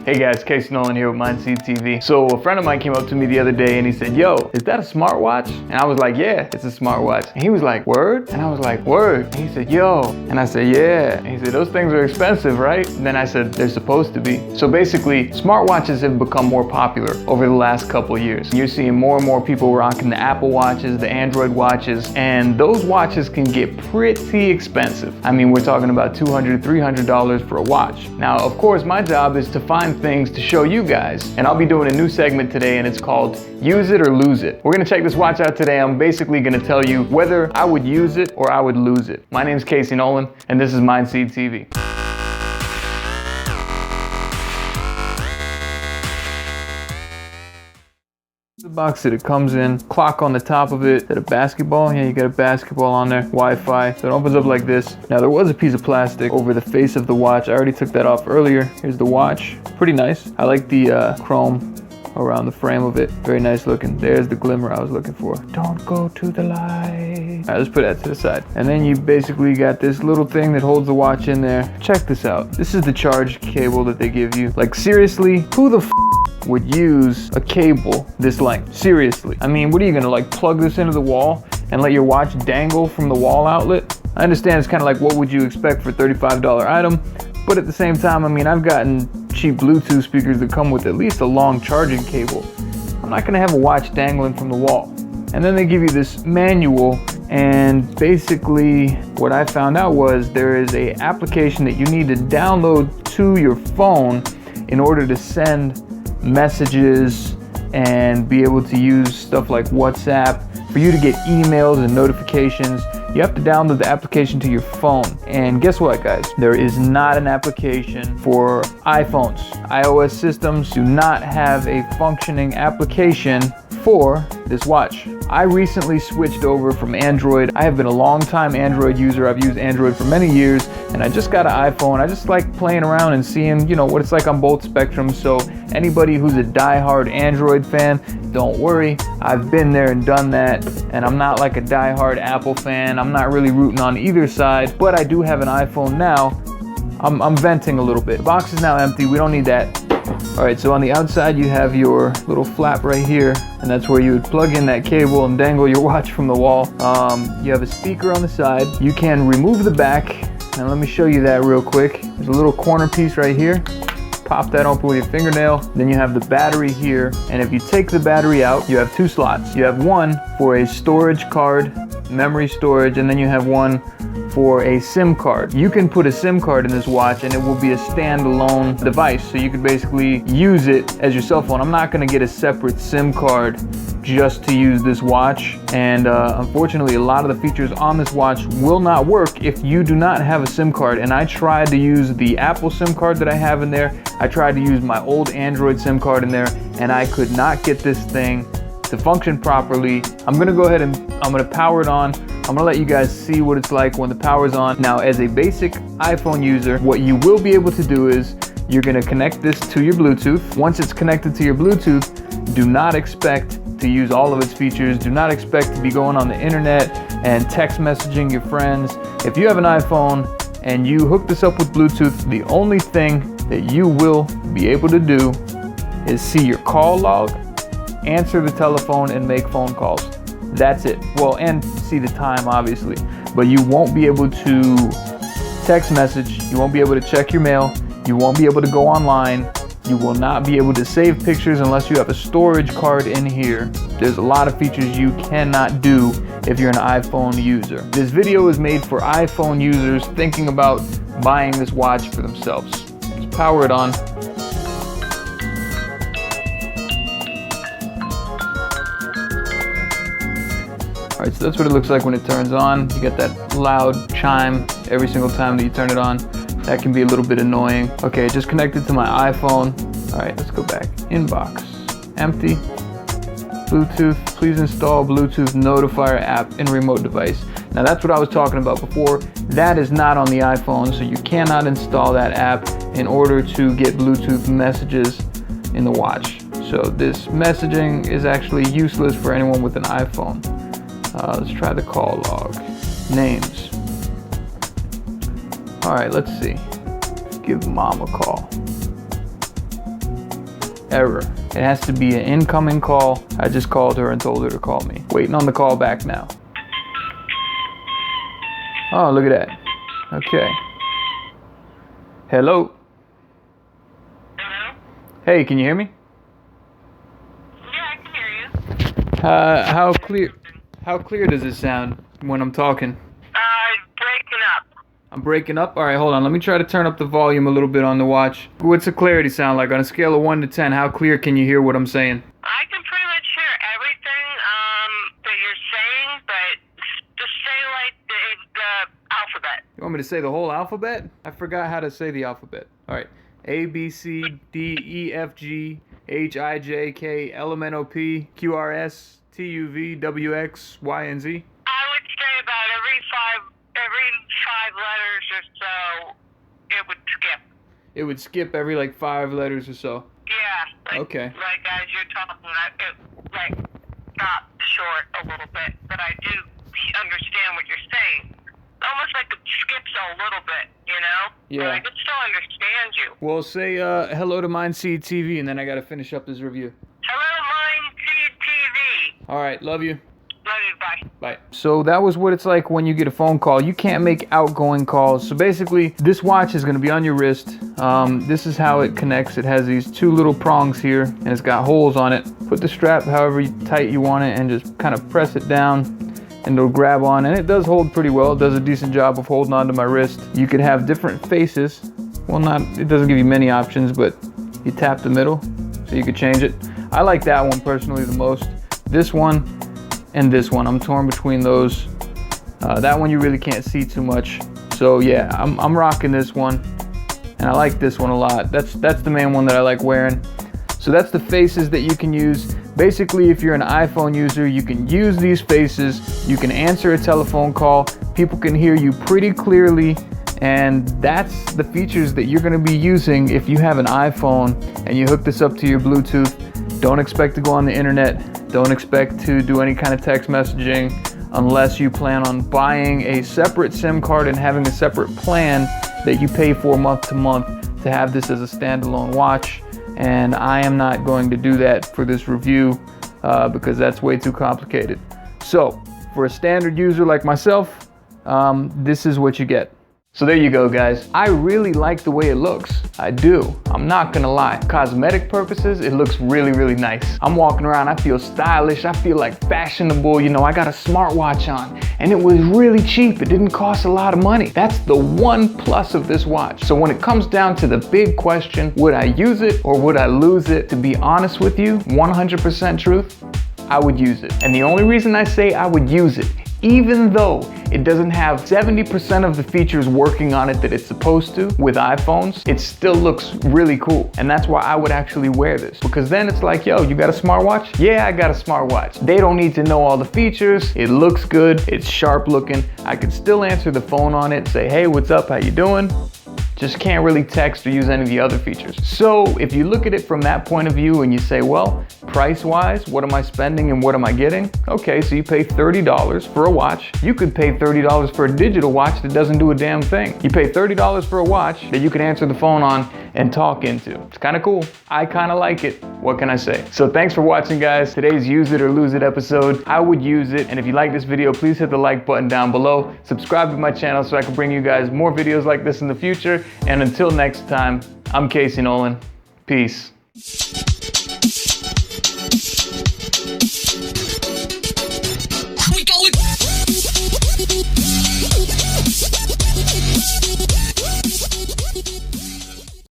Hey guys, Casey Nolan here with Mindseed TV. So a friend of mine came up to me the other day and he said, yo, is that a smartwatch? And I was like, yeah, it's a smartwatch. And he was like, word? And I was like, word. And he said, yo. And I said, yeah. And he said, those things are expensive, right? And then I said, they're supposed to be. So basically, smartwatches have become more popular over the last couple of years. You're seeing more and more people rocking the Apple watches, the Android watches, and those watches can get pretty expensive. I mean, we're talking about $200, $300 for a watch. Now, of course, my job is to find things to show you guys, and I'll be doing a new segment today, and it's called Use It or Lose It. We're gonna check this watch out today. I'm basically gonna tell you whether I would use it or I would lose it. My name's Casey Nolan, and this is Mindseed TV. The box that it comes in, clock on the top of it, that a basketball, yeah, you got a basketball on there, Wi-Fi, so it opens up like this. Now there was a piece of plastic over the face of the watch. I already took that off earlier. Here's the watch, pretty nice. I like the chrome around the frame of it, very nice looking. There's the glimmer I was looking for. Don't go to the light. All right, let's put that to the side. And then you basically got this little thing that holds the watch in there. Check this out. This is the charge cable that they give you. Like seriously, who the would use a cable this length? Seriously. I mean, what are you gonna like plug this into the wall and let your watch dangle from the wall outlet? I understand it's kind of like what would you expect for a $35 item, but at the same time, I mean, I've gotten cheap Bluetooth speakers that come with at least a long charging cable. I'm not gonna have a watch dangling from the wall. And then they give you this manual, and basically what I found out was there is a application that you need to download to your phone in order to send messages and be able to use stuff like WhatsApp. For you to get emails and notifications, you have to download the application to your phone. And guess what, guys? There is not an application for iPhones. iOS systems do not have a functioning application for this watch. I recently switched over from Android. I have been a long-time Android user. I've used Android for many years, and I just got an iPhone. I just like playing around and seeing, you know, what it's like on both spectrums. So anybody who's a die-hard Android fan, don't worry. I've been there and done that, and I'm not like a die-hard Apple fan. I'm not really rooting on either side, but I do have an iPhone now. I'm venting a little bit. The box is now empty. We don't need that. All right, so on the outside you have your little flap right here, and that's where you would plug in that cable and dangle your watch from the wall. You have a speaker on the side. You can remove the back. Now let me show you that real quick. There's a little corner piece right here. Pop that open with your fingernail. Then you have the battery here, and if you take the battery out, you have two slots. You have one for a storage card, memory storage, and then you have one for a SIM card. You can put a SIM card in this watch and it will be a standalone device, so you could basically use it as your cell phone. I'm not gonna get a separate SIM card just to use this watch, and unfortunately a lot of the features on this watch will not work if you do not have a SIM card. And I tried to use the Apple SIM card that I have in there. I tried to use my old Android SIM card in there, and I could not get this thing to function properly. I'm gonna go ahead and I'm gonna power it on. I'm gonna let you guys see what it's like when the power's on. Now, as a basic iPhone user, what you will be able to do is you're gonna connect this to your Bluetooth. Once it's connected to your Bluetooth, do not expect to use all of its features. Do not expect to be going on the internet and text messaging your friends. If you have an iPhone and you hook this up with Bluetooth, the only thing that you will be able to do is see your call log, answer the telephone, and make phone calls. That's it. Well, and see the time, obviously. But you won't be able to text message. You won't be able to check your mail. You won't be able to go online. You will not be able to save pictures unless you have a storage card in here. There's a lot of features you cannot do if you're an iPhone user. This video is made for iPhone users thinking about buying this watch for themselves. Let's power it on. All right, so that's what it looks like when it turns on. You get that loud chime every single time that you turn it on. That can be a little bit annoying. Okay, just connected to my iPhone. All right, let's go back. Inbox, empty. Bluetooth, please install Bluetooth notifier app in remote device. Now that's what I was talking about before. That is not on the iPhone, so you cannot install that app in order to get Bluetooth messages in the watch. So this messaging is actually useless for anyone with an iPhone. Let's try the call log. Names. All right, let's see. Give mom a call. error. It has to be an incoming call. I just called her and told her to call me. Waiting on the call back now. Oh, look at that. Okay. Hello? Hello? Hey, can you hear me? Yeah, I can hear you. How clear does it sound when I'm talking? Breaking up. I'm breaking up? Alright, hold on. Let me try to turn up the volume a little bit on the watch. What's the clarity sound like? On a scale of 1 to 10, how clear can you hear what I'm saying? I can pretty much hear everything that you're saying, but just say like the alphabet. You want me to say the whole alphabet? I forgot how to say the alphabet. Alright. A, B, C, D, E, F, G, H, I, J, K, L, M, N, O, P, Q, R, S, T, U, V, W, X, Y, and Z. I would say about every five letters or so, it would skip. It would skip every like 5 letters or so. Yeah. Like, Okay. Like as you're talking, it like stopped short a little bit, but I do understand what you're saying. Almost like it skips a little bit, you know? Yeah. But I can still understand you. Well, say hello to Mindseed TV, and then I gotta finish up this review. Hello, Mindseed TV. Alright, love you. Love you, bye. Bye. So that was what it's like when you get a phone call. You can't make outgoing calls. So basically, this watch is going to be on your wrist. This is how it connects. It has these 2 little prongs here, and it's got holes on it. Put the strap however tight you want it, and just kind of press it down, and it'll grab on. And it does hold pretty well. It does a decent job of holding onto my wrist. You could have different faces. Well, it doesn't give you many options, but you tap the middle, so you could change it. I like that one personally the most. This one and this one, I'm torn between those. That one you really can't see too much. So yeah, I'm rocking this one, and I like this one a lot. That's the main one that I like wearing. So that's the faces that you can use. Basically, if you're an iPhone user, you can use these faces. You can answer a telephone call. People can hear you pretty clearly, and that's the features that you're gonna be using if you have an iPhone and you hook this up to your Bluetooth. Don't expect to go on the internet. Don't expect to do any kind of text messaging unless you plan on buying a separate SIM card and having a separate plan that you pay for month to month to have this as a standalone watch. And I am not going to do that for this review because that's way too complicated. So for a standard user like myself, this is what you get. So there you go, guys. I really like the way it looks. I do. I'm not gonna lie. Cosmetic purposes, it looks really, really nice. I'm walking around, I feel stylish, I feel like fashionable. You know, I got a smartwatch on, and it was really cheap. It didn't cost a lot of money. That's the one plus of this watch. So when it comes down to the big question, would I use it or would I lose it? To be honest with you, 100% truth, I would use it. And the only reason I say I would use it, even though it doesn't have 70% of the features working on it that it's supposed to with iPhones, it still looks really cool. And that's why I would actually wear this. Because then it's like, yo, you got a smartwatch? Yeah, I got a smartwatch. They don't need to know all the features. It looks good. It's sharp looking. I could still answer the phone on it, say, hey, what's up? How you doing? Just can't really text or use any of the other features. So if you look at it from that point of view and you say, well, price-wise, what am I spending and what am I getting? Okay, so you pay $30 for a watch. You could pay $30 for a digital watch that doesn't do a damn thing. You pay $30 for a watch that you can answer the phone on and talk into. It's kind of cool. I kind of like it. What can I say? So thanks for watching, guys. Today's Use It or Lose It episode. I would use it. And if you like this video, please hit the like button down below. Subscribe to my channel so I can bring you guys more videos like this in the future. And until next time, I'm Casey Nolan. Peace.